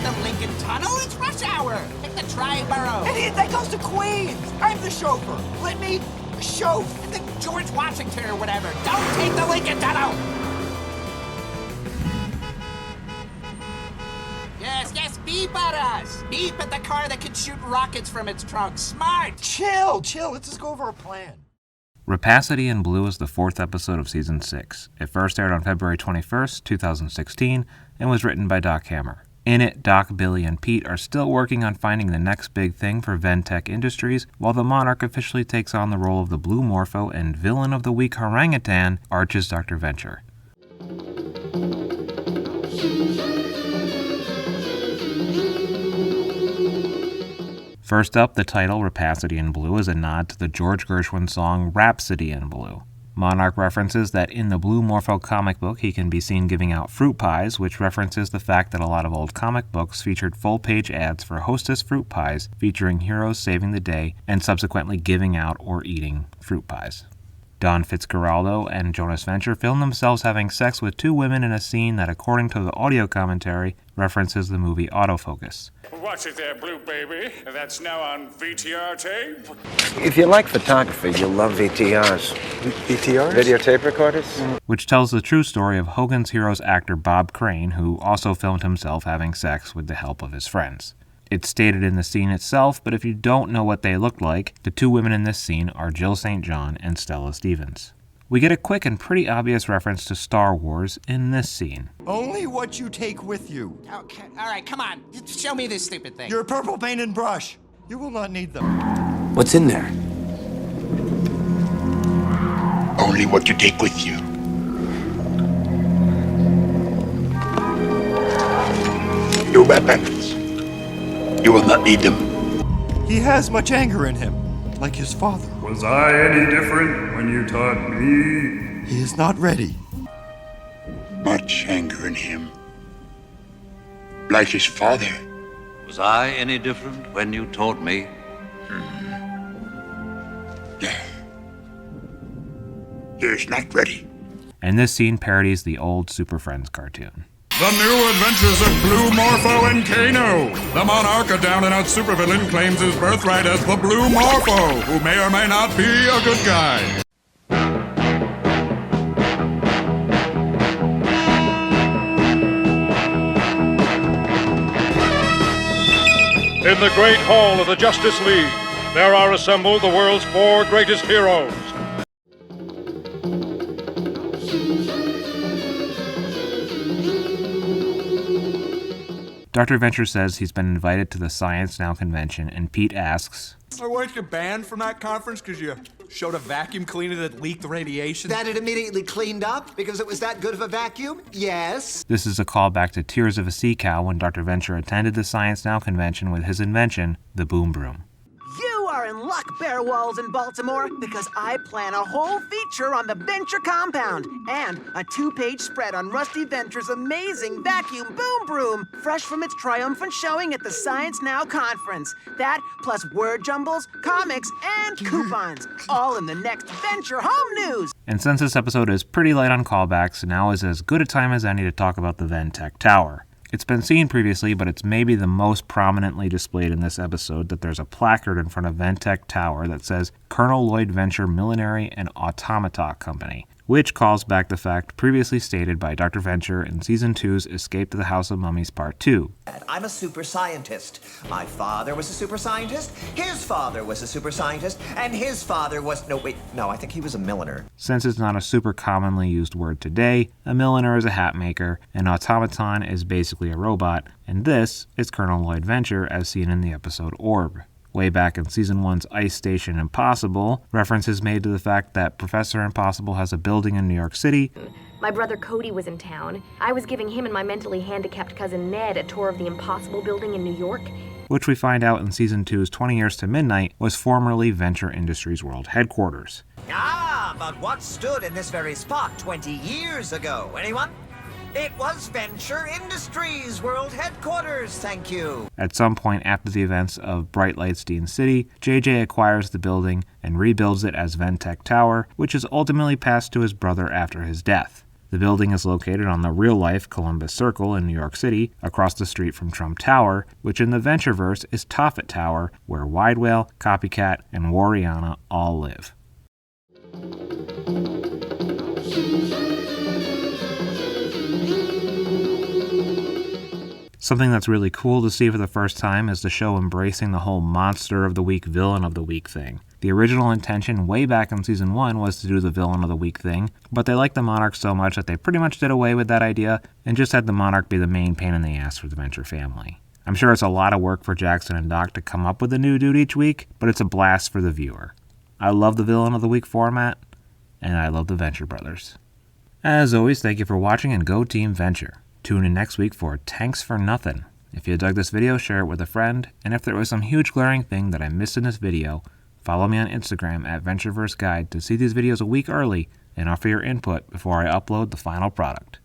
the Lincoln Tunnel. It's rush hour. Take the Triborough. Idiot, that goes to Queens. I'm the chauffeur. Let me chauff. The George Washington or whatever. Don't take the Lincoln Tunnel. Yes, beep at us. Beep at the car that can shoot rockets from its trunk. Smart. Chill. Let's just go over our plan. Rapacity in Blue is the fourth episode of Season 6. It first aired on February 21st, 2016, and was written by Doc Hammer. In it, Doc, Billy, and Pete are still working on finding the next big thing for Ventec Industries, while the Monarch officially takes on the role of the Blue Morpho and Villain of the Week Orangutan, Arch's Dr. Venture. First up, the title, Rapacity in Blue, is a nod to the George Gershwin song Rhapsody in Blue. Monarch references that in the Blue Morpho comic book he can be seen giving out fruit pies, which references the fact that a lot of old comic books featured full-page ads for Hostess fruit pies featuring heroes saving the day and subsequently giving out or eating fruit pies. Don Fitzgeraldo and Jonas Venture filmed themselves having sex with two women in a scene that, according to the audio commentary, references the movie Autofocus. Watch it there, Blue Baby. That's now on VTR tape. If you like photography, you'll love VTRs. VTRs? Videotape recorders? Which tells the true story of Hogan's Heroes actor Bob Crane, who also filmed himself having sex with the help of his friends. It's stated in the scene itself, but if you don't know what they look like, the two women in this scene are Jill St. John and Stella Stevens. We get a quick and pretty obvious reference to Star Wars in this scene. Only what you take with you. Okay, all right, come on. Show me this stupid thing. Your purple paint and brush. You will not need them. What's in there? Only what you take with you. Your weapons. You will not need them. He has much anger in him, like his father. Was I any different when you taught me? He is not ready. Much anger in him. Like his father. Was I any different when you taught me? He is not ready. And this scene parodies the old Super Friends cartoon. The new adventures of Blue Morpho and Canon. The Monarch, a down-and-out supervillain, claims his birthright as the Blue Morpho, who may or may not be a good guy. In the Great Hall of the Justice League, there are assembled the world's 4 greatest heroes. Dr. Venture says he's been invited to the Science Now convention, and Pete asks, So weren't you banned from that conference because you showed a vacuum cleaner that leaked radiation? That it immediately cleaned up because it was that good of a vacuum? Yes. This is a callback to Tears of a Sea Cow when Dr. Venture attended the Science Now convention with his invention, the Boom Broom. You are in luck, Bear Walls in Baltimore, because I plan a whole feature on the Venture compound and a 2-page spread on Rusty Venture's amazing vacuum boom broom, fresh from its triumphant showing at the Science Now conference. That, plus word jumbles, comics, and coupons, all in the next Venture Home News. And since this episode is pretty light on callbacks, now is as good a time as any to talk about the Ventec Tower. It's been seen previously, but it's maybe the most prominently displayed in this episode that there's a placard in front of Ventec Tower that says Colonel Lloyd Venture Millinery and Automata Company, which calls back the fact previously stated by Dr. Venture in Season 2's Escape to the House of Mummies Part 2. I'm a super scientist. My father was a super scientist, his father was a super scientist, and his father was... No, I think he was a milliner. Since it's not a super commonly used word today, a milliner is a hat maker, an automaton is basically a robot, and this is Colonel Lloyd Venture as seen in the episode Orb. Way back in Season 1's Ice Station Impossible, reference is made to the fact that Professor Impossible has a building in New York City. My brother Cody was in town. I was giving him and my mentally handicapped cousin Ned a tour of the Impossible building in New York. Which we find out in Season 2's 20 Years to Midnight was formerly Venture Industries World Headquarters. Ah, but what stood in this very spot 20 years ago? Anyone? It was Venture Industries World Headquarters, thank you. At some point after the events of Bright Lightstein City, JJ acquires the building and rebuilds it as Ventec Tower, which is ultimately passed to his brother after his death. The building is located on the real-life Columbus Circle in New York City, across the street from Trump Tower, which in the Ventureverse is Tophet Tower, where Wide Whale, Copycat, and Wariana all live. Something that's really cool to see for the first time is the show embracing the whole monster of the week, villain of the week thing. The original intention way back in season 1 was to do the villain of the week thing, but they liked the Monarch so much that they pretty much did away with that idea and just had the Monarch be the main pain in the ass for the Venture family. I'm sure it's a lot of work for Jackson and Doc to come up with a new dude each week, but it's a blast for the viewer. I love the villain of the week format, and I love the Venture Brothers. As always, thank you for watching and go Team Venture. Tune in next week for Tanks for Nothing. If you dug this video, share it with a friend, and if there was some huge glaring thing that I missed in this video, follow me on Instagram at Ventureverse Guide to see these videos a week early and offer your input before I upload the final product.